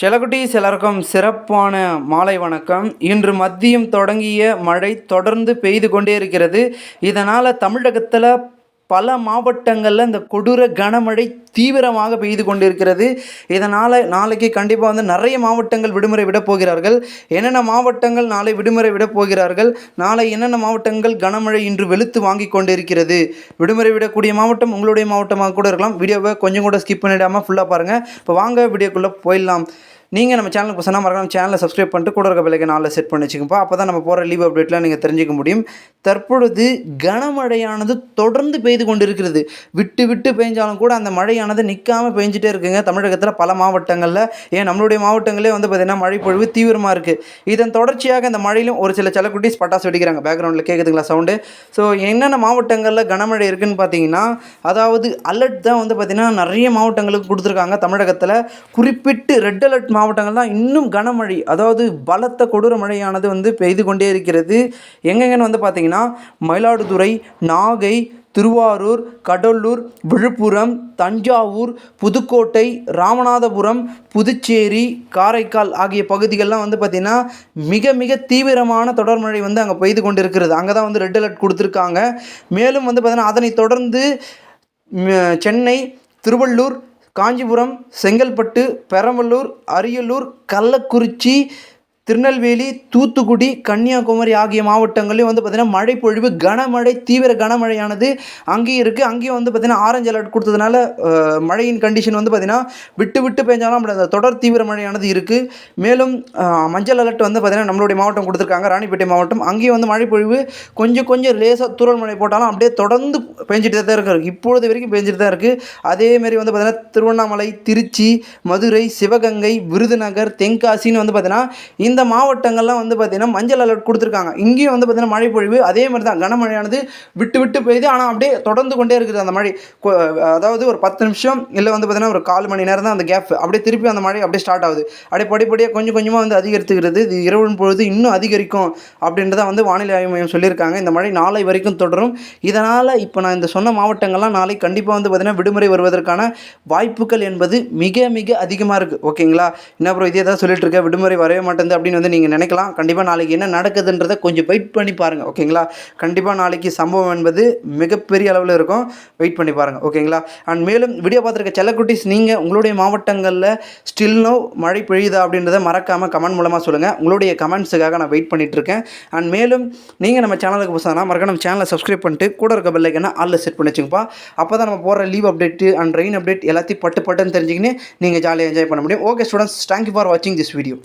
செல்லக்குட்டீஸ் எல்லாருக்கும் சிறப்பான மாலை வணக்கம். இன்று மதியம் தொடங்கிய மழை தொடர்ந்து பெய்து கொண்டே இருக்கிறது. இதனால் தமிழகத்தில் பல மாவட்டங்களில் இந்த கொடூர கனமழை தீவிரமாக பெய்து கொண்டிருக்கிறது. இதனால் நாளைக்கு கண்டிப்பாக நிறைய மாவட்டங்கள் விடுமுறை விடப் போகிறார்கள். என்னென்ன மாவட்டங்கள் நாளை விடுமுறை விடப் போகிறார்கள், நாளை என்னென்ன மாவட்டங்கள் கனமழை இன்று வெளுத்து வாங்கி கொண்டிருக்கிறது. விடுமுறை விடக்கூடிய மாவட்டம் உங்களுடைய மாவட்டமாக கூட இருக்கலாம். வீடியோவை கொஞ்சம் கூட ஸ்கிப் பண்ணிடாமல் ஃபுல்லாக பாருங்கள். இப்போ வாங்க வீடியோக்குள்ளே போயிடலாம். நீங்கள் நம்ம சேனலுக்கு புதுசாக மறக்காம சேனலை சப்ஸ்கிரைப் பண்ணிட்டு கூட இருக்க பெல்லைக்கன் ஆல்ல செட் பண்ணி வச்சுக்கோப்பா. அப்போ தான் நம்ம போகிற லீவ் அப்டேட்லாம் நீங்கள் தெரிஞ்சிக்க முடியும். தற்பொழுது கனமழையானது தொடர்ந்து பெய்து கொண்டிருக்கிறது. விட்டு விட்டு பெஞ்சாலும் கூட அந்த மழையானது நிற்காமல் பெஞ்சிட்டே இருக்குங்க தமிழகத்தில் பல மாவட்டங்களில். ஏன் நம்மளுடைய மாவட்டங்களே பார்த்திங்கன்னா மழை பொழிவு தீவிரமாக இருக்குது. இதன் தொடர்ச்சியாக இந்த மழையிலும் ஒரு சில செல்லக்குட்டீஸ் பட்டாசு வெடிக்கிறாங்க. பேக்ரவுண்டில் கேட்குதுங்களா சவுண்டு? ஸோ என்னென்ன மாவட்டங்களில் கனமழை இருக்குதுன்னு பார்த்தீங்கன்னா, அதாவது அலர்ட் தான் பார்த்திங்கன்னா நிறைய மாவட்டங்களுக்கு கொடுத்துருக்காங்க தமிழகத்தில். குறிப்பிட்டு ரெட் அலர்ட் மாவட்டங்கள் தான் இன்னும் கனமழை, அதாவது பலத்த கொடூர மழையானது பெய்து கொண்டே இருக்கிறது. எங்கெங்கன்னு பார்த்தீங்கன்னா மயிலாடுதுறை, நாகை, திருவாரூர், கடலூர், விழுப்புரம், தஞ்சாவூர், புதுக்கோட்டை, ராமநாதபுரம், புதுச்சேரி, காரைக்கால் ஆகிய பகுதிகளெலாம் பார்த்திங்கன்னா மிக மிக தீவிரமான தொடர்மழை அங்கே பெய்து கொண்டு இருக்கிறது. அங்கே தான் ரெட் அலர்ட் கொடுத்துருக்காங்க. மேலும் பார்த்திங்கன்னா அதனை தொடர்ந்து சென்னை, திருவள்ளூர், காஞ்சிபுரம், செங்கல்பட்டு, பெரம்பலூர், அரியலூர், கள்ளக்குறிச்சி, திருநெல்வேலி, தூத்துக்குடி, கன்னியாகுமரி ஆகிய மாவட்டங்களையும் பார்த்திங்கன்னா மழை பொழிவு கனமழை தீவிர கனமழையானது அங்கேயும் இருக்குது. அங்கேயும் பார்த்திங்கன்னா ஆரஞ்சு அலர்ட் கொடுத்ததுனால மழையின் கண்டிஷன் பார்த்திங்கன்னா விட்டு விட்டு பெஞ்சாலும் அப்படி தொடர் தீவிர மழையானது இருக்குது. மேலும் மஞ்சள் அலர்ட் பார்த்திங்கன்னா நம்மளுடைய மாவட்டம் கொடுத்துருக்காங்க, ராணிப்பேட்டை மாவட்டம். அங்கேயும் மழை பொழிவு கொஞ்சம் கொஞ்சம் லேசாக தூறல் மழை போட்டாலும் அப்படியே தொடர்ந்து பெஞ்சிட்டு தான் இருக்குது. இப்பொழுது வரைக்கும் பெஞ்சிட்டு தான் இருக்குது. அதேமாரி பார்த்திங்கன்னா திருவண்ணாமலை, திருச்சி, மதுரை, சிவகங்கை, விருதுநகர், தென்காசின்னு பார்த்திங்கன்னா இந்த மாவட்டங்கள்லாம் பார்த்திங்கன்னா மஞ்சள் அலர்ட் கொடுத்துருக்காங்க. இங்கேயும் பார்த்திங்கன்னா மழை பொழிவு அதே மாதிரி தான் கனமழையானது விட்டு விட்டு பெய்யுது. ஆனால் அப்படியே தொடர்ந்து கொண்டே இருக்குது அந்த மழை. அதாவது ஒரு 10 நிமிஷம் இல்லை பார்த்திங்கன்னா ஒரு 1/4 மணி நேரம் தான் அந்த கேப். அப்படியே திருப்பி அந்த மழை அப்படியே ஸ்டார்ட் ஆகுது. அப்படியே படிப்படியாக கொஞ்சம் கொஞ்சமாக அதிகரித்துக்கிறது. இது இரவு பொழுது இன்னும் அதிகரிக்கும் அப்படின்றத வானிலை ஆய்வு மையம் சொல்லியிருக்காங்க. இந்த மழை நாளை வரைக்கும் தொடரும். இதனால் இப்போ நான் இந்த சொன்ன மாவட்டங்கள்லாம் நாளை கண்டிப்பாக பார்த்திங்கன்னா விடுமுறை வருவதற்கான வாய்ப்புகள் என்பது மிக மிக அதிகமாக இருக்குது. ஓகேங்களா? என்ன அப்புறம் இதே தான் சொல்லிட்டு இருக்கேன், விடுமுறை வரவே மாட்டேங்குது அப்படின்னு நீங்கள் நினைக்கலாம். கண்டிப்பாக நாளைக்கு என்ன நடக்குதுன்றதை கொஞ்சம் வெயிட் பண்ணி பாருங்கள். ஓகேங்களா? கண்டிப்பாக நாளைக்கு சம்பவம் என்பது மிகப்பெரிய அளவில் இருக்கும். வெயிட் பண்ணி பாருங்கள். ஓகேங்களா? அண்ட் மேலும் வீடியோ பார்த்துருக்க செல்லக்குட்டீஸ், நீங்கள் உங்களுடைய மாவட்டங்களில் ஸ்டில்னோ மழை பெய்யுதா அப்படின்றத மறக்காமல் கமெண்ட் மூலமாக சொல்லுங்கள். உங்களுடைய கமெண்ட்ஸுக்காக நான் வெயிட் பண்ணிகிட்ருக்கேன். அண்ட் மேலும் நீங்கள் நம்ம சேனலுக்கு புதுசாக மறக்காம நம்ம சேனலை சப்ஸ்கிரைப் பண்ணிட்டு கூட இருக்க பெல்லைக்கன்னா ஆல்ல செட் பண்ணி வச்சுங்கப்பா. அப்போ தான் நம்ம போகிற leave update and rain update எல்லாத்தையும் பட்டுன்னு தெரிஞ்சுக்கின்னு நீங்கள் ஜாலியாக என்ஜாய் பண்ண முடியும். ஓகே ஸ்டூடெண்ட்ஸ், தேங்க்யூ ஃபார் வாட்சிங் திஸ் வீடியோ.